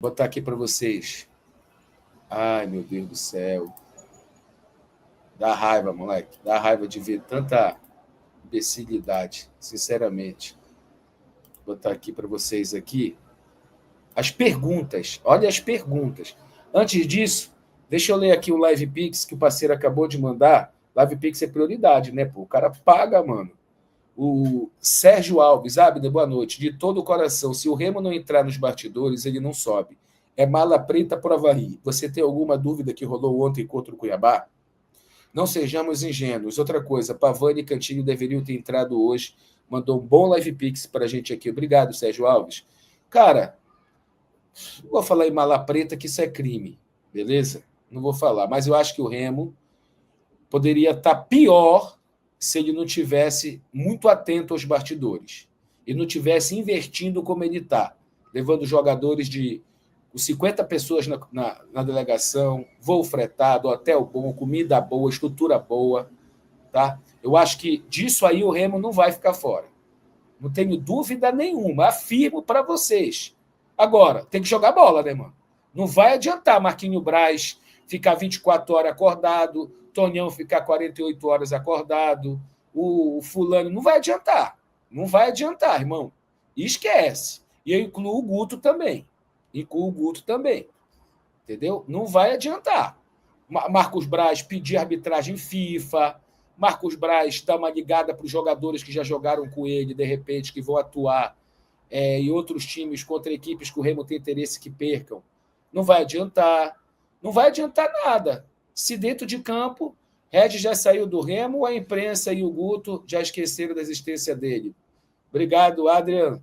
botar aqui para vocês. Ai, meu Deus do céu. Dá raiva, moleque. Dá raiva de ver tanta imbecilidade, sinceramente. Vou botar aqui para vocês aqui as perguntas. Olha as perguntas. Antes disso, deixa eu ler aqui o Live Pix que o parceiro acabou de mandar. Live Pix é prioridade, né? Pô, o cara paga, mano. O Sérgio Alves, Abner, boa noite. De todo o coração, se o Remo não entrar nos bastidores, ele não sobe. É mala preta por Avaí. Você tem alguma dúvida que rolou ontem contra o Cuiabá? Não sejamos ingênuos. Outra coisa, Pavani e Cantilho deveriam ter entrado hoje. Mandou um bom live pix para a gente aqui. Obrigado, Sérgio Alves. Cara, não vou falar em mala preta que isso é crime, beleza? Não vou falar, mas eu acho que o Remo poderia estar pior se ele não tivesse muito atento aos bastidores e não tivesse investindo como ele está, levando jogadores de 50 pessoas na delegação, voo fretado, hotel bom, comida boa, estrutura boa, tá? Eu acho que disso aí o Remo não vai ficar fora. Não tenho dúvida nenhuma, afirmo para vocês. Agora, tem que jogar bola, né, mano? Não vai adiantar Marquinhos Braz ficar 24 horas acordado, Tonhão ficar 48 horas acordado, o fulano, não vai adiantar. Não vai adiantar, irmão. Esquece. E eu incluo o Guto também. Entendeu? Não vai adiantar. Marcos Braz pedir arbitragem FIFA, Marcos Braz dá uma ligada para os jogadores que já jogaram com ele, de repente, que vão atuar em outros times contra equipes que o Remo tem interesse que percam. Não vai adiantar. Não vai adiantar nada. Se dentro de campo, Regis já saiu do Remo, a imprensa e o Guto já esqueceram da existência dele. Obrigado, Adriano.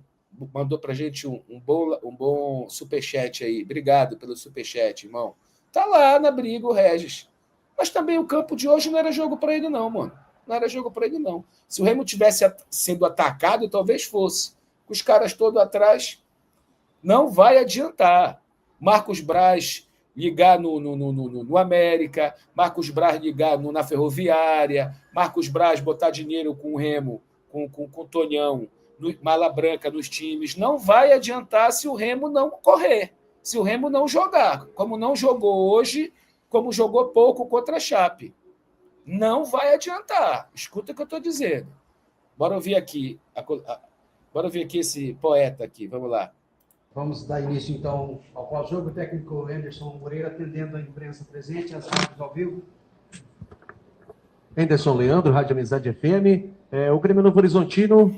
Mandou para a gente um bom superchat aí. Obrigado pelo superchat, irmão. Tá lá na briga o Regis. Mas também o campo de hoje não era jogo para ele, não, mano. Não era jogo para ele, não. Se o Remo tivesse sendo atacado, talvez fosse. Com os caras todos atrás, não vai adiantar. Marcos Braz ligar no América, Marcos Braz ligar na Ferroviária, Marcos Braz botar dinheiro com o Remo, com o Tonhão, mala branca nos times. Não vai adiantar se o Remo não correr, se o Remo não jogar, como não jogou hoje, como jogou pouco contra a Chape. Não vai adiantar. Escuta o que eu estou dizendo. Bora ouvir aqui. Bora ouvir aqui esse poeta aqui. Vamos lá. Vamos dar início, então, ao pós-jogo. O técnico Anderson Moreira atendendo a imprensa presente, as rádios ao vivo. Anderson Leandro, Rádio Amizade FM. O Grêmio Novo Horizontino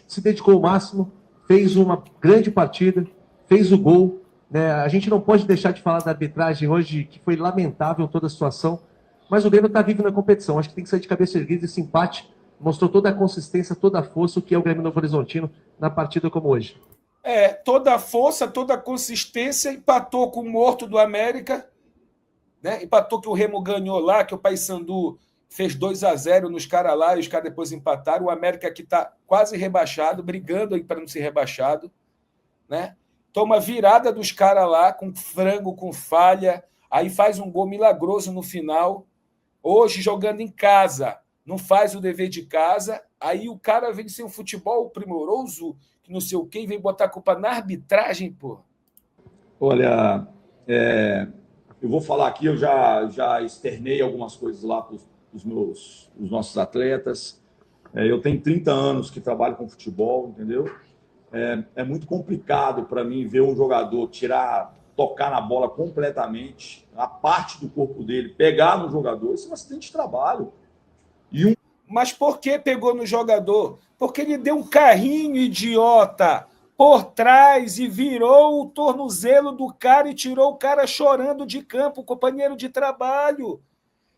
se dedicou ao máximo, fez uma grande partida, fez o gol. A gente não pode deixar de falar da arbitragem hoje, que foi lamentável toda a situação, mas o Grêmio está vivo na competição. Acho que tem que sair de cabeça erguida. Esse empate mostrou toda a consistência, toda a força, o que é o Grêmio Novo Horizontino na partida como hoje. Toda a força, toda a consistência, empatou com o morto do América, né? Empatou que o Remo ganhou lá, que o Paysandu fez 2-0 nos caras lá e os caras depois empataram. O América que está quase rebaixado, brigando para não ser rebaixado, né? Toma virada dos caras lá, com frango, com falha, aí faz um gol milagroso no final. Hoje, jogando em casa, não faz o dever de casa, aí o cara vem sem um futebol primoroso, que não sei o quê, e vem botar a culpa na arbitragem, pô. Olha, eu vou falar aqui, eu já externei algumas coisas lá para os nossos atletas. Eu tenho 30 anos que trabalho com futebol, entendeu? É muito complicado para mim ver um jogador tocar na bola completamente, a parte do corpo dele, pegar no jogador. Isso é um acidente de trabalho. Mas por que pegou no jogador? Porque ele deu um carrinho idiota por trás e virou o tornozelo do cara e tirou o cara chorando de campo, companheiro de trabalho.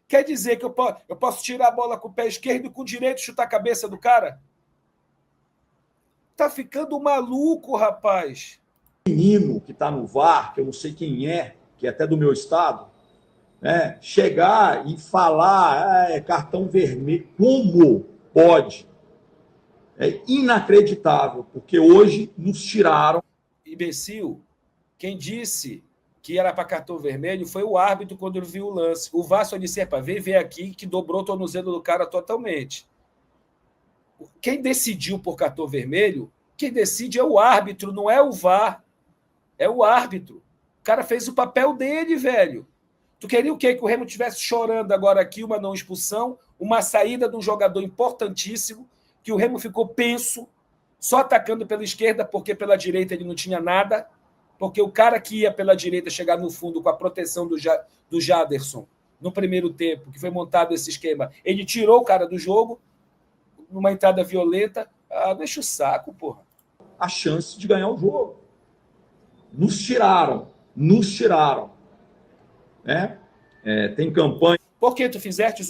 Quer dizer que eu posso tirar a bola com o pé esquerdo e com o direito chutar a cabeça do cara? Tá ficando maluco, rapaz. Menino que está no VAR, que eu não sei quem é, que é até do meu estado, chegar e falar cartão vermelho. Como pode? É inacreditável, porque hoje nos tiraram. Imbecil, quem disse que era para cartão vermelho foi o árbitro quando ele viu o lance. O VAR só disse, ver aqui, que dobrou o tornozelo do cara totalmente. Quem decidiu por cartão vermelho, quem decide é o árbitro, não é o VAR. É o árbitro. O cara fez o papel dele, velho. Tu queria o quê? Que o Remo estivesse chorando agora aqui, uma não expulsão, uma saída de um jogador importantíssimo, que o Remo ficou penso, só atacando pela esquerda, porque pela direita ele não tinha nada, porque o cara que ia pela direita chegar no fundo com a proteção do Jaderson no primeiro tempo, que foi montado esse esquema, ele tirou o cara do jogo, numa entrada violenta. Ah, deixa o saco, porra. A chance de ganhar o jogo. Nos tiraram. Né? Tem campanha. Porque tu fizeste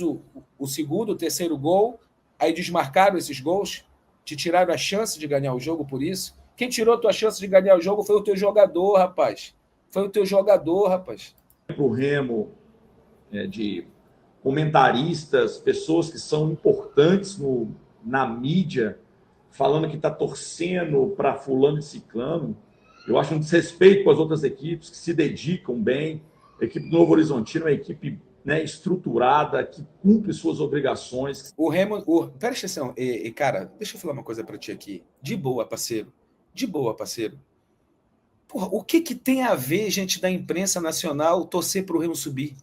o segundo, o terceiro gol, aí desmarcaram esses gols, te tiraram a chance de ganhar o jogo por isso. Quem tirou tua chance de ganhar o jogo foi o teu jogador, rapaz. Foi o teu jogador, rapaz. Para o Remo, de comentaristas, pessoas que são importantes na mídia, falando que está torcendo para fulano e ciclano. Eu acho um desrespeito com as outras equipes que se dedicam bem. A equipe do Novo Horizontino é uma equipe, né, estruturada, que cumpre suas obrigações. O Remo... Presta atenção. Cara, deixa eu falar uma coisa para ti aqui. De boa, parceiro. De boa, parceiro. Porra, o que tem a ver, gente da imprensa nacional, torcer para o Remo subir?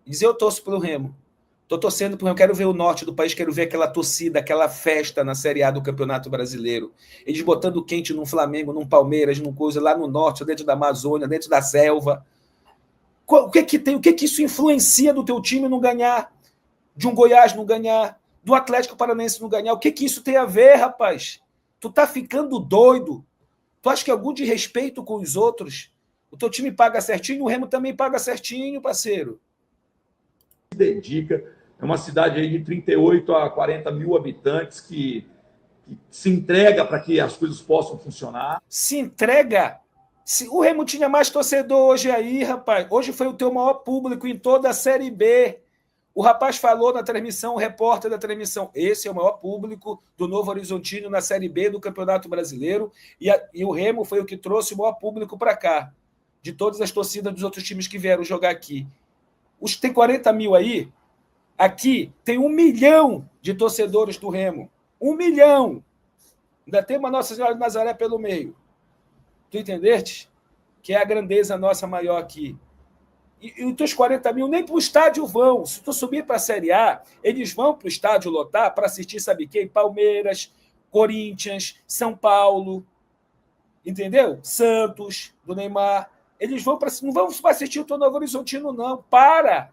Dizer eu torço para o Remo. Estou torcendo para o Remo. Quero ver o norte do país, quero ver aquela torcida, aquela festa na Série A do Campeonato Brasileiro. Eles botando quente num Flamengo, num Palmeiras, num coisa lá no norte, dentro da Amazônia, dentro da selva. O que tem? O que isso influencia do teu time não ganhar? De um Goiás não ganhar? Do Atlético Paranaense não ganhar? O que isso tem a ver, rapaz? Tu tá ficando doido? Tu acha que é algum de respeito com os outros? O teu time paga certinho, o Remo também paga certinho, parceiro. Se dedica. É uma cidade aí de 38 a 40 mil habitantes que se entrega para que as coisas possam funcionar. Se entrega? O Remo tinha mais torcedor hoje aí, rapaz. Hoje foi o teu maior público em toda a Série B. O rapaz falou na transmissão, o repórter da transmissão, esse é o maior público do Novo Horizontino na Série B do Campeonato Brasileiro, e o Remo foi o que trouxe o maior público para cá, de todas as torcidas dos outros times que vieram jogar aqui. Tem 40 mil aí, aqui tem 1 milhão de torcedores do Remo. 1 milhão! Ainda tem uma Nossa Senhora de Nazaré pelo meio. Tu entendeste? Que é a grandeza nossa maior aqui. E os teus 40 mil nem para o estádio vão. Se tu subir para a Série A, eles vão para o estádio lotar para assistir, sabe quem? Palmeiras, Corinthians, São Paulo, entendeu? Santos, do Neymar. Eles vão para... Não vão para assistir o teu Novo Horizontino, não. Para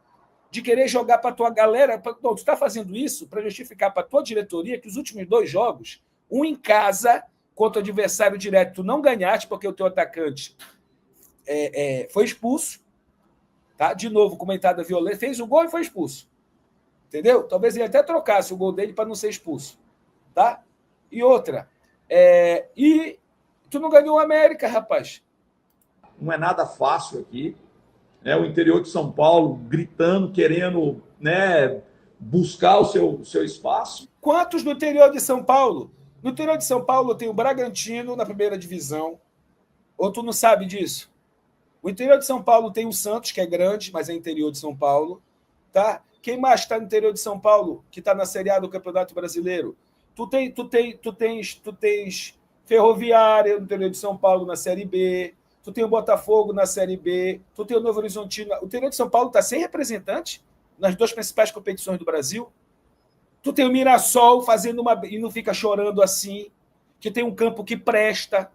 de querer jogar para a tua galera. Não, tu está fazendo isso para justificar para a tua diretoria que os últimos 2 jogos, um em casa, contra o adversário direto, tu não ganhaste porque o teu atacante foi expulso. Tá? De novo, comentada violenta, fez o gol e foi expulso. Entendeu? Talvez ele até trocasse o gol dele para não ser expulso. Tá? E outra, e tu não ganhou o América, rapaz. Não é nada fácil aqui. O interior de São Paulo gritando, querendo, né, buscar o seu espaço. Quantos no interior de São Paulo? No interior de São Paulo tem o Bragantino na primeira divisão. Ou tu não sabe disso? O interior de São Paulo tem o Santos, que é grande, mas é interior de São Paulo. Tá? Quem mais está no interior de São Paulo, que está na Série A do Campeonato Brasileiro? Tu tens Ferroviária no interior de São Paulo na Série B. Tu tem o Botafogo na Série B. Tu tem o Novo Horizontino. O interior de São Paulo está sem representante nas 2 principais competições do Brasil. Tu tem o Mirassol fazendo e não fica chorando assim, que tem um campo que presta.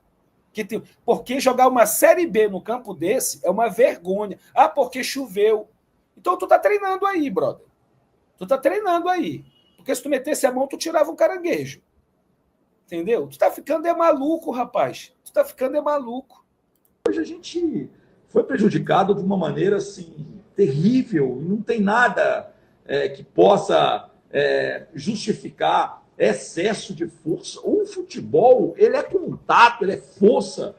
Porque jogar uma Série B no campo desse é uma vergonha. Ah, porque choveu. Então tu tá treinando aí, brother. Tu tá treinando aí. Porque se tu metesse a mão, tu tirava um caranguejo. Entendeu? Tu tá ficando maluco, rapaz. Tu tá ficando maluco. Hoje a gente foi prejudicado de uma maneira assim terrível. Não tem nada que possa justificar excesso de força. O futebol, ele é contato, ele é força.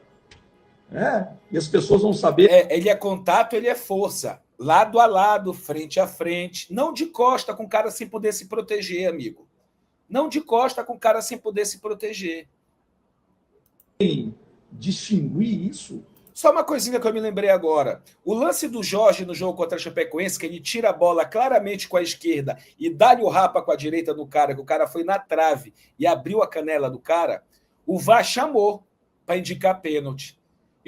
E as pessoas vão saber. Ele é contato, ele é força. Lado a lado, frente a frente. Não de costa com o cara sem poder se proteger, amigo. Não de costa com o cara sem poder se proteger. Distinguir isso. Só uma coisinha que eu me lembrei agora. O lance do Jorge no jogo contra a Chapecoense, que ele tira a bola claramente com a esquerda e dá-lhe o rapa com a direita do cara, que o cara foi na trave e abriu a canela do cara, o VAR chamou para indicar pênalti.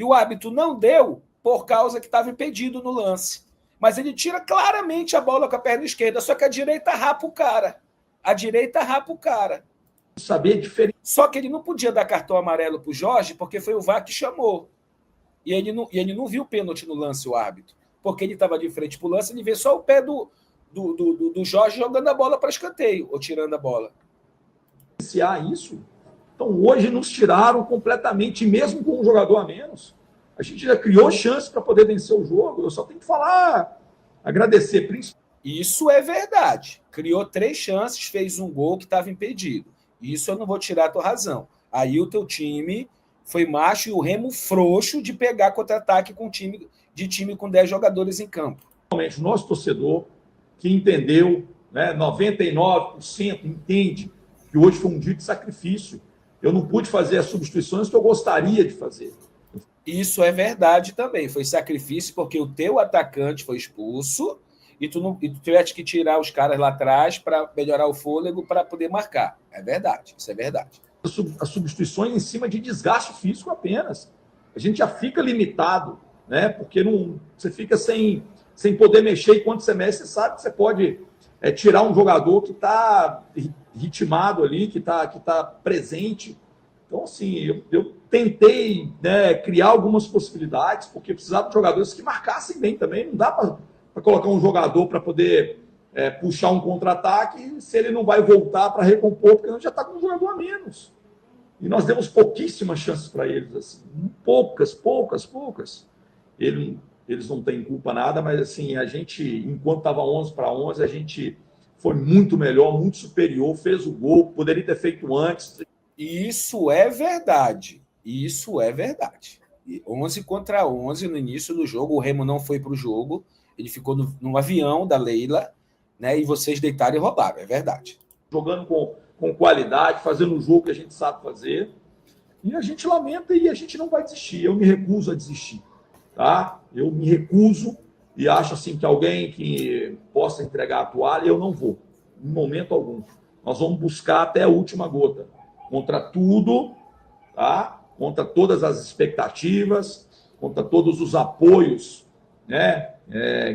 E o árbitro não deu por causa que estava impedido no lance. Mas ele tira claramente a bola com a perna esquerda, só que a direita rapa o cara. A direita rapa o cara. Saber diferenciar. Só que ele não podia dar cartão amarelo para o Jorge, porque foi o VAR que chamou. E ele não viu o pênalti no lance, o árbitro. Porque ele estava de frente para o lance, ele vê só o pé do Jorge jogando a bola para escanteio, ou tirando a bola. Isso. Então, hoje nos tiraram completamente, mesmo com um jogador a menos. A gente já criou chance para poder vencer o jogo. Eu só tenho que falar, agradecer, principalmente. Isso é verdade. Criou 3 chances, fez um gol que estava impedido. Isso eu não vou tirar a tua razão. Aí o teu time foi macho e o Remo frouxo de pegar contra-ataque com time com 10 jogadores em campo. Realmente, o nosso torcedor que entendeu, né, 99% entende que hoje foi um dia de sacrifício. Eu não pude fazer as substituições que eu gostaria de fazer. Isso é verdade também. Foi sacrifício porque o teu atacante foi expulso e tu tiveste que tirar os caras lá atrás para melhorar o fôlego para poder marcar. É verdade, isso é verdade. As substituições em cima de desgaste físico apenas. A gente já fica limitado, né? Porque você fica sem poder mexer, e quando você mexe, você sabe que você pode tirar um jogador que está ritmado ali, que tá presente. Então, assim, eu tentei, né, criar algumas possibilidades, porque precisava de jogadores que marcassem bem também. Não dá para colocar um jogador para poder puxar um contra-ataque se ele não vai voltar para recompor, porque a gente já está com um jogador a menos. E nós demos pouquíssimas chances para eles, assim, poucas. Eles não têm culpa nada, mas assim, a gente, enquanto estava 11-11, a gente foi muito melhor, muito superior, fez o gol, poderia ter feito antes. Isso é verdade. Isso é verdade. 11-11 no início do jogo, o Remo não foi para o jogo, ele ficou no avião da Leila, né? E vocês deitaram e roubaram, é verdade. Jogando com qualidade, fazendo o jogo que a gente sabe fazer. E a gente lamenta e a gente não vai desistir. Eu me recuso a desistir. Tá? Eu me recuso e acho assim que alguém que possa entregar a toalha, eu não vou. Em momento algum. Nós vamos buscar até a última gota. Contra tudo, tá? Contra todas as expectativas, contra todos os apoios, né?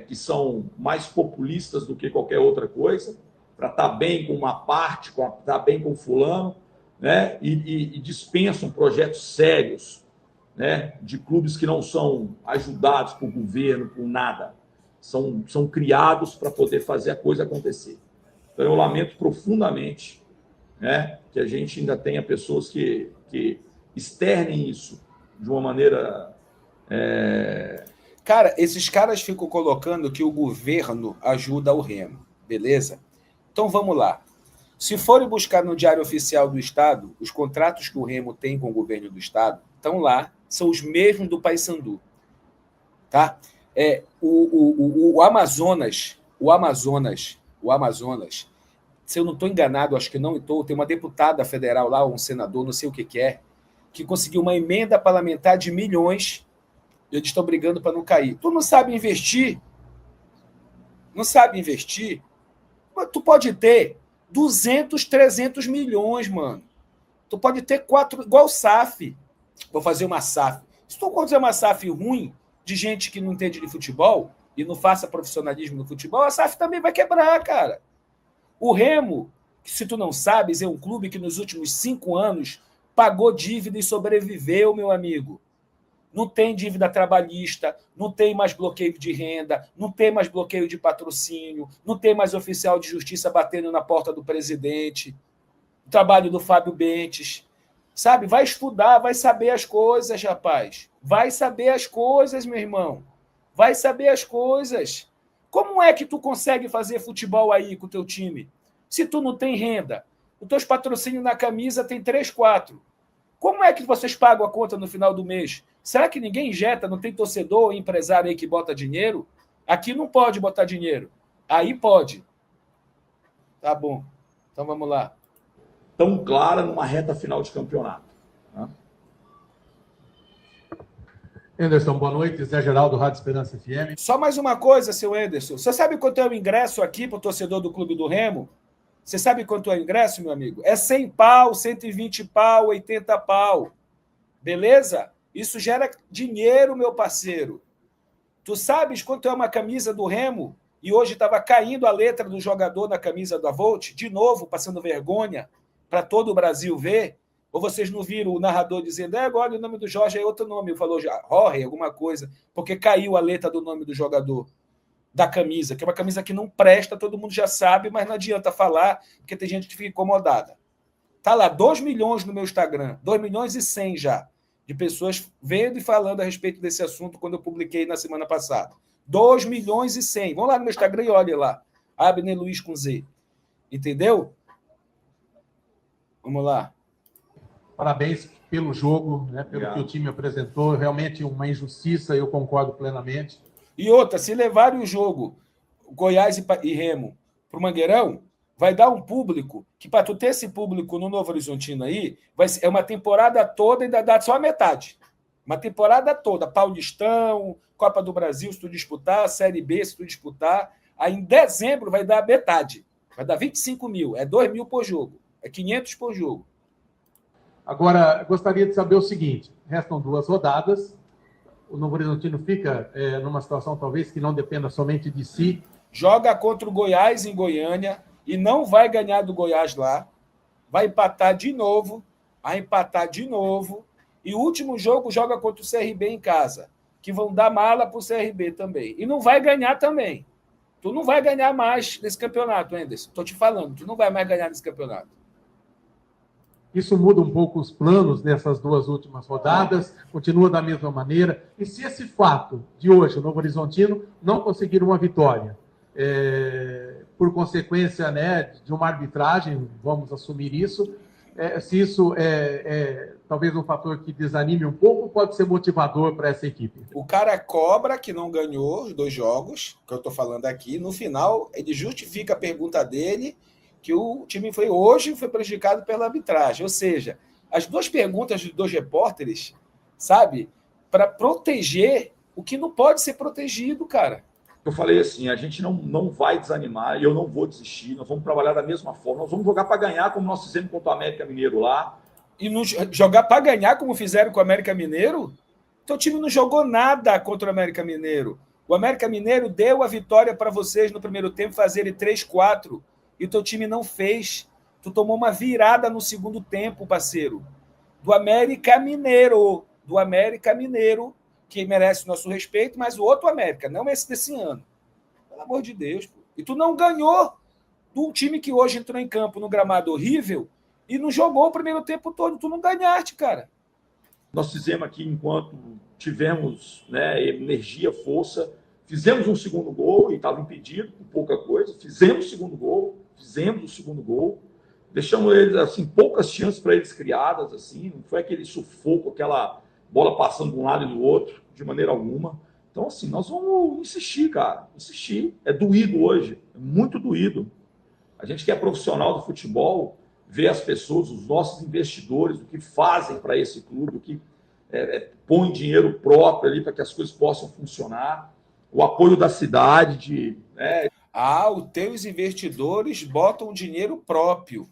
Que são mais populistas do que qualquer outra coisa, para estar bem com uma parte, para estar bem com fulano, né? E dispensam projetos sérios, né? De clubes que não são ajudados por governo, por nada. São criados para poder fazer a coisa acontecer. Então, eu lamento profundamente, né, que a gente ainda tenha pessoas que externem isso de uma maneira... Cara, esses caras ficam colocando que o governo ajuda o Remo, beleza? Então vamos lá. Se forem buscar no Diário Oficial do Estado, os contratos que o Remo tem com o governo do Estado estão lá, são os mesmos do Paysandu. Tá? O Amazonas, se eu não estou enganado, acho que não estou, tem uma deputada federal lá, um senador, não sei o que é, que conseguiu uma emenda parlamentar de milhões. Eles estão brigando para não cair. Tu não sabe investir? Não sabe investir? Tu pode ter 200, 300 milhões, mano. Tu pode ter 4, igual SAF. Vou fazer uma SAF. Se tu fazer uma SAF ruim, de gente que não entende de futebol e não faça profissionalismo no futebol, a SAF também vai quebrar, cara. O Remo, que se tu não sabes, é um clube que nos últimos 5 anos pagou dívida e sobreviveu, meu amigo. Não tem dívida trabalhista, não tem mais bloqueio de renda, não tem mais bloqueio de patrocínio, não tem mais oficial de justiça batendo na porta do presidente. O trabalho do Fábio Bentes. Sabe? Vai estudar, vai saber as coisas, rapaz. Vai saber as coisas, meu irmão. Vai saber as coisas. Como é que tu consegue fazer futebol aí com o teu time? Se tu não tem renda, os teus patrocínios na camisa tem 3, 4. Como é que vocês pagam a conta no final do mês? Será que ninguém injeta? Não tem torcedor ou empresário aí que bota dinheiro? Aqui não pode botar dinheiro. Aí pode. Tá bom. Então vamos lá. Tão clara numa reta final de campeonato. Tá? Anderson, boa noite. Zé Geraldo, Rádio Esperança FM. Só mais uma coisa, seu Anderson. Você sabe quanto é o ingresso aqui para o torcedor do Clube do Remo? Você sabe quanto é o ingresso, meu amigo? É 100 pau, 120 pau, 80 pau. Beleza? Isso gera dinheiro, meu parceiro. Tu sabes quanto é uma camisa do Remo? E hoje estava caindo a letra do jogador na camisa da Volt, de novo, passando vergonha para todo o Brasil ver. Ou vocês não viram o narrador dizendo, agora o nome do Jorge é outro nome, falou Jorge, alguma coisa, porque caiu a letra do nome do jogador, da camisa, que é uma camisa que não presta, todo mundo já sabe, mas não adianta falar, porque tem gente que fica incomodada. Tá lá, 2 milhões no meu Instagram, 2 milhões e 100 já, de pessoas vendo e falando a respeito desse assunto quando eu publiquei na semana passada. 2 milhões e 100. Vão lá no meu Instagram e olhem lá. Abner Luiz com Z. Entendeu? Vamos lá. Parabéns pelo jogo, né, pelo que o time apresentou. Realmente uma injustiça, eu concordo plenamente. E outra, se levarem o jogo Goiás e Remo para o Mangueirão, vai dar um público que, para tu ter esse público no Novo Horizontino aí, é uma temporada toda e ainda dá só a metade. Uma temporada toda. Paulistão, Copa do Brasil, se tu disputar, Série B, se tu disputar. Aí em dezembro vai dar metade. Vai dar 25 mil. É 2 mil por jogo. É 500 por jogo. Agora, gostaria de saber o seguinte. Restam 2 rodadas. O Novo Horizontino fica numa situação, talvez, que não dependa somente de si. Joga contra o Goiás em Goiânia e não vai ganhar do Goiás lá. Vai empatar de novo. E o último jogo joga contra o CRB em casa, que vão dar mala para o CRB também. E não vai ganhar também. Tu não vai ganhar mais nesse campeonato, Anderson. Estou te falando, tu não vai mais ganhar nesse campeonato. Isso muda um pouco os planos nessas 2 últimas rodadas, continua da mesma maneira. E se esse fato de hoje, o Novo Horizontino, não conseguir uma vitória, por consequência, né, de uma arbitragem, vamos assumir isso, se isso talvez um fator que desanime um pouco, pode ser motivador para essa equipe. O cara cobra que não ganhou os 2 jogos, que eu estou falando aqui. No final, ele justifica a pergunta dele, que o time foi prejudicado pela arbitragem. Ou seja, as 2 perguntas dos 2 repórteres, sabe, para proteger o que não pode ser protegido, cara. Eu falei assim, a gente não vai desanimar, e eu não vou desistir, nós vamos trabalhar da mesma forma, nós vamos jogar para ganhar, como nós fizemos contra o América Mineiro lá. E não jogar para ganhar, como fizeram com o América Mineiro? Teu time não jogou nada contra o América Mineiro. O América Mineiro deu a vitória para vocês no primeiro tempo, fazerem 3-4, e o teu time não fez. Tu tomou uma virada no segundo tempo, parceiro. Do América Mineiro, que merece o nosso respeito, mas o outro América, não esse desse ano. Pelo amor de Deus. Pô. E tu não ganhou do time que hoje entrou em campo no gramado horrível e não jogou o primeiro tempo todo. Tu não ganhaste, cara. Nós fizemos aqui, enquanto tivemos, né, energia, força, fizemos um segundo gol e estava impedido por pouca coisa, fizemos o segundo gol, deixamos eles, assim, poucas chances para eles criadas, assim, não foi aquele sufoco, aquela bola passando de um lado e do outro, de maneira alguma. Então, assim, nós vamos insistir, cara, insistir. É doído hoje, é muito doído. A gente que é profissional do futebol, vê as pessoas, os nossos investidores, o que fazem para esse clube, o que põe dinheiro próprio ali para que as coisas possam funcionar, o apoio da cidade. Os teus investidores botam dinheiro próprio.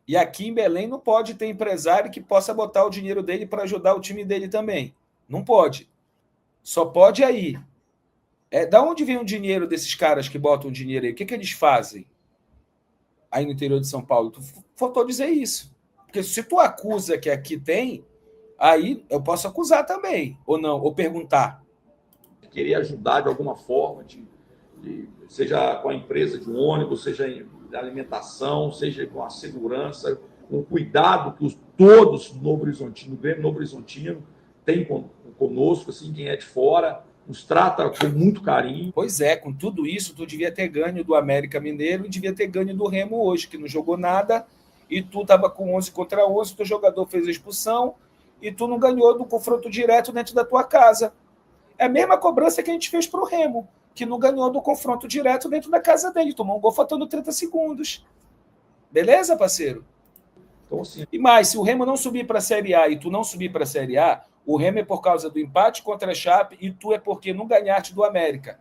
E aqui em Belém não pode ter empresário que possa botar o dinheiro dele para ajudar o time dele também. Não pode. Só pode aí. Da onde vem o dinheiro desses caras que botam o dinheiro aí? O que eles fazem aí no interior de São Paulo? Tu faltou dizer isso. Porque se tu acusa que aqui tem, aí eu posso acusar também, ou não, ou perguntar. Querer ajudar de alguma forma, seja com a empresa de ônibus, seja em alimentação, seja com a segurança, com o cuidado que todos do Novo Horizontino, o Grêmio Novo Horizontino, tem conosco, assim, quem é de fora, nos trata com muito carinho. Pois é, com tudo isso, tu devia ter ganho do América Mineiro e devia ter ganho do Remo hoje, que não jogou nada, e tu estava com 11 contra 11, teu jogador fez a expulsão, e tu não ganhou do confronto direto dentro da tua casa. É a mesma cobrança que a gente fez para o Remo, que não ganhou do confronto direto dentro da casa dele, tomou um gol faltando 30 segundos. Beleza, parceiro? Então, assim... E mais, se o Remo não subir para a Série A e tu não subir para a Série A, o Remo é por causa do empate contra a Chape e tu é porque não ganhaste do América.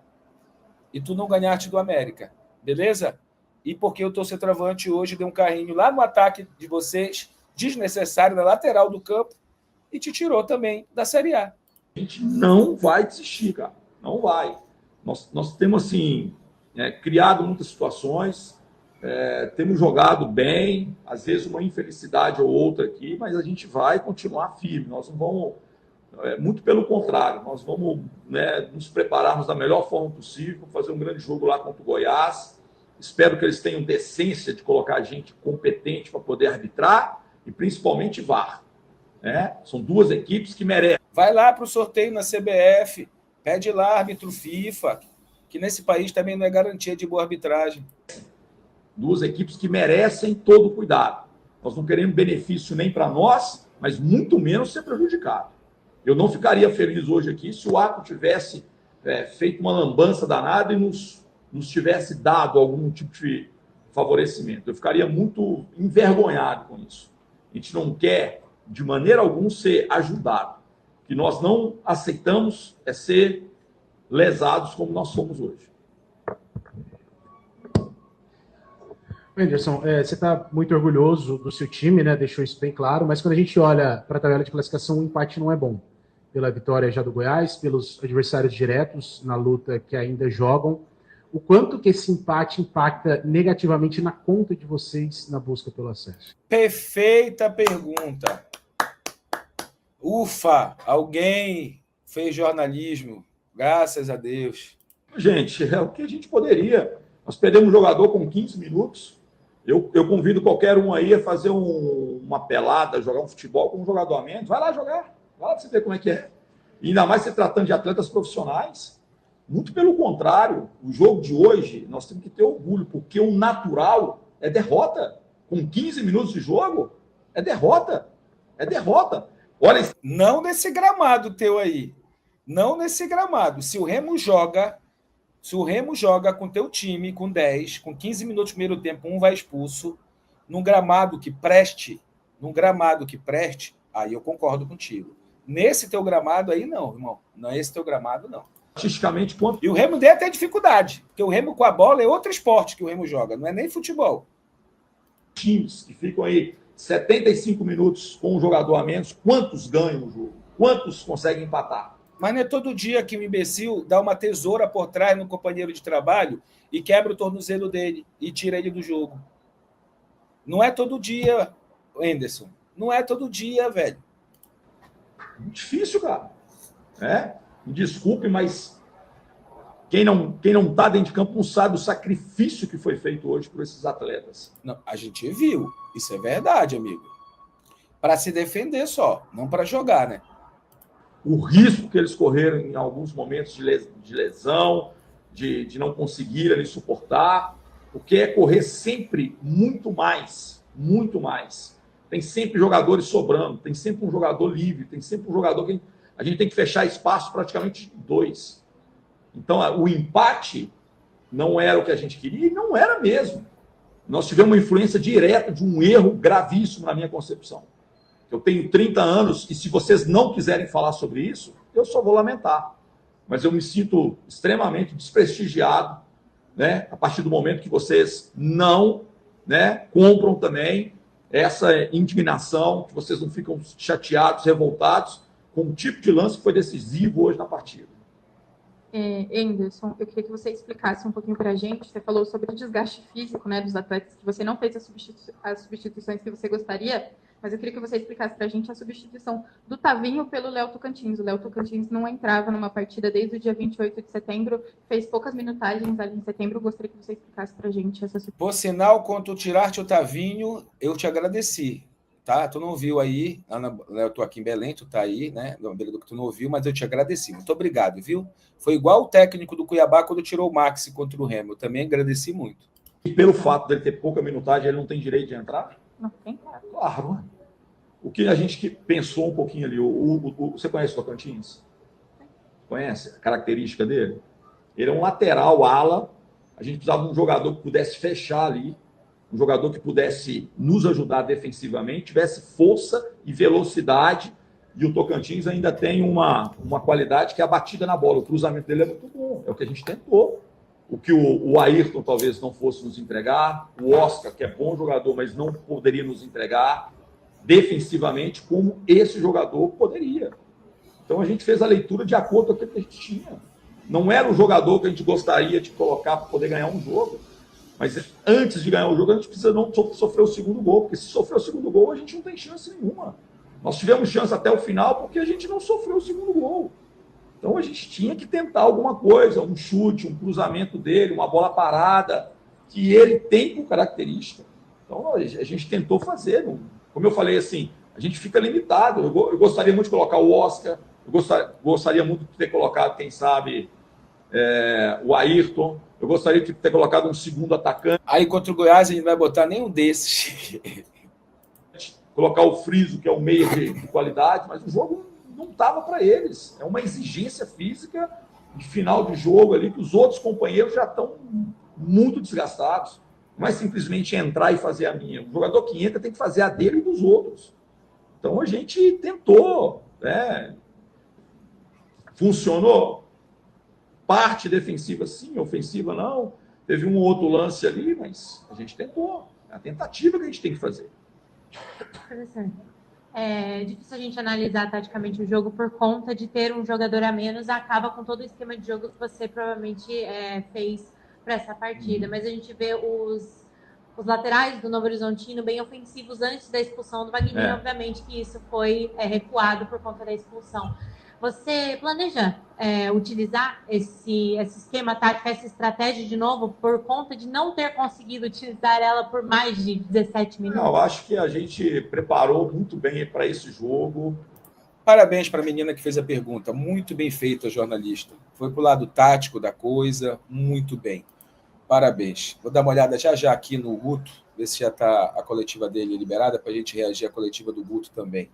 Beleza? E porque o teu centroavante hoje deu um carrinho lá no ataque de vocês, desnecessário, na lateral do campo, e te tirou também da Série A. A gente não vai desistir, cara. Não vai. Nós temos, assim, criado muitas situações, temos jogado bem, às vezes uma infelicidade ou outra aqui, mas a gente vai continuar firme. Nós não vamos, muito pelo contrário, nós vamos, né, nos prepararmos da melhor forma possível, fazer um grande jogo lá contra o Goiás. Espero que eles tenham decência de colocar gente competente para poder arbitrar e principalmente VAR. Né? São duas equipes que merecem. Vai lá para o sorteio na CBF, pede lá árbitro FIFA, que nesse país também não é garantia de boa arbitragem. Duas equipes que merecem todo o cuidado. Nós não queremos benefício nem para nós, mas muito menos ser prejudicado. Eu não ficaria feliz hoje aqui se o Ato tivesse feito uma lambança danada e nos tivesse dado algum tipo de favorecimento. Eu ficaria muito envergonhado com isso. A gente não quer, de maneira alguma, ser ajudado. O que nós não aceitamos é ser lesados como nós somos hoje. Anderson, você está muito orgulhoso do seu time, né? Deixou isso bem claro, mas quando a gente olha para a tabela de classificação, o empate não é bom. Pela vitória já do Goiás, pelos adversários diretos na luta que ainda jogam. O quanto que esse empate impacta negativamente na conta de vocês na busca pelo acesso? Perfeita pergunta. Ufa, alguém fez jornalismo, graças a Deus. Gente, é o que a gente poderia. Nós perdemos um jogador com 15 minutos. Eu convido qualquer um aí a fazer uma pelada, jogar um futebol com um jogador a menos. Vai lá jogar. Vai lá para você ver como é que é. E ainda mais se tratando de atletas profissionais. Muito pelo contrário, o jogo de hoje, nós temos que ter orgulho, porque o natural é derrota. Com 15 minutos de jogo, é derrota. É derrota. Olha, não nesse gramado teu aí. Não nesse gramado. Se o Remo joga com teu time, com 10, com 15 minutos no primeiro tempo, um vai expulso, num gramado que preste, aí eu concordo contigo. Nesse teu gramado aí, não, irmão. Não é esse teu gramado, não. Estatisticamente, quanto... E o Remo deve ter dificuldade, porque o Remo com a bola é outro esporte que o Remo joga, não é nem futebol. Times que ficam aí 75 minutos com um jogador a menos, quantos ganham o jogo? Quantos conseguem empatar? Mas não é todo dia que o imbecil dá uma tesoura por trás no companheiro de trabalho e quebra o tornozelo dele e tira ele do jogo. Não é todo dia, Anderson. Não é todo dia, velho. Muito difícil, cara. Me desculpe, mas quem não está dentro de campo não sabe o sacrifício que foi feito hoje por esses atletas. Não, a gente viu. Isso é verdade, amigo. Para se defender só, não para jogar, né? O risco que eles correram em alguns momentos de lesão, de não conseguirem suportar, porque é correr sempre muito mais. Tem sempre jogadores sobrando, tem sempre um jogador livre, tem sempre um jogador que a gente tem que fechar espaço praticamente 2. Então, o empate não era o que a gente queria e não era mesmo. Nós tivemos uma influência direta de um erro gravíssimo na minha concepção. Eu tenho 30 anos e se vocês não quiserem falar sobre isso, eu só vou lamentar. Mas eu me sinto extremamente desprestigiado, né, a partir do momento que vocês não, né, compram também essa indignação, que vocês não ficam chateados, revoltados com o tipo de lance que foi decisivo hoje na partida. Anderson, eu queria que você explicasse um pouquinho para a gente. Você falou sobre o desgaste físico, né, dos atletas, que você não fez as substituições que você gostaria, mas eu queria que você explicasse para a gente a substituição do Tavinho pelo Léo Tocantins. O Léo Tocantins não entrava numa partida desde o dia 28 de setembro, fez poucas minutagens ali em setembro. Eu gostaria que você explicasse para a gente essa substituição. Por sinal, quando tu tiraste o Tavinho, eu te agradeci. Tá? Tu não viu aí, eu estou aqui em Belém, tu tá aí, né? Tu não ouviu, mas eu te agradeci. Muito obrigado, viu? Foi igual o técnico do Cuiabá quando tirou o Maxi contra o Remo. Eu também agradeci muito. E pelo fato dele ter pouca minutagem, ele não tem direito de entrar? Não tem, claro. Claro, mano. O que a gente pensou um pouquinho ali, você conhece o Tocantins? Conhece a característica dele? Ele é um lateral, ala. A gente precisava de um jogador que pudesse fechar ali, um jogador que pudesse nos ajudar defensivamente, tivesse força e velocidade, e o Tocantins ainda tem uma qualidade que é a batida na bola. O cruzamento dele é muito bom, é o que a gente tentou. O que o Ayrton talvez não fosse nos entregar, o Oscar, que é bom jogador, mas não poderia nos entregar. defensivamente como esse jogador poderia. Então a gente fez a leitura de acordo com aquilo que a gente tinha. Não era o jogador que a gente gostaria de colocar para poder ganhar um jogo, mas antes de ganhar o jogo a gente precisa não sofrer o segundo gol, porque se sofrer o segundo gol a gente não tem chance nenhuma. Nós tivemos chance até o final porque a gente não sofreu o segundo gol. Então a gente tinha que tentar alguma coisa, um chute, um cruzamento dele, uma bola parada, que ele tem por característica. Então a gente tentou fazer. Como eu falei assim, a gente fica limitado. Eu gostaria muito de colocar o Oscar, eu gostaria muito de ter colocado, quem sabe, o Ayrton, eu gostaria de ter colocado um segundo atacante. Aí contra o Goiás a gente não vai botar nenhum desses. Colocar o Friso, que é um meia de qualidade, mas o jogo não estava para eles. É uma exigência física de final de jogo ali, que os outros companheiros já estão muito desgastados. Não é simplesmente entrar e fazer a minha. O jogador que entra tem que fazer a dele e dos outros. Então a gente tentou, né? Funcionou. Parte defensiva sim, ofensiva não. Teve um outro lance ali, mas a gente tentou. É a tentativa que a gente tem que fazer. Professor, é difícil a gente analisar taticamente o jogo por conta de ter um jogador a menos, acaba com todo o esquema de jogo que você provavelmente fez para essa partida. Mas a gente vê os laterais do Novo Horizontino bem ofensivos antes da expulsão do Wagner, obviamente que isso foi recuado por conta da expulsão. Você planeja utilizar esse esquema tático, essa estratégia de novo, por conta de não ter conseguido utilizar ela por mais de 17 minutos? Eu acho que a gente preparou muito bem para esse jogo. Parabéns para a menina que fez a pergunta. Muito bem feita, jornalista. Foi para o lado tático da coisa, muito bem. Parabéns. Vou dar uma olhada já aqui no Guto, ver se já está a coletiva dele liberada, para a gente reagir à coletiva do Guto também.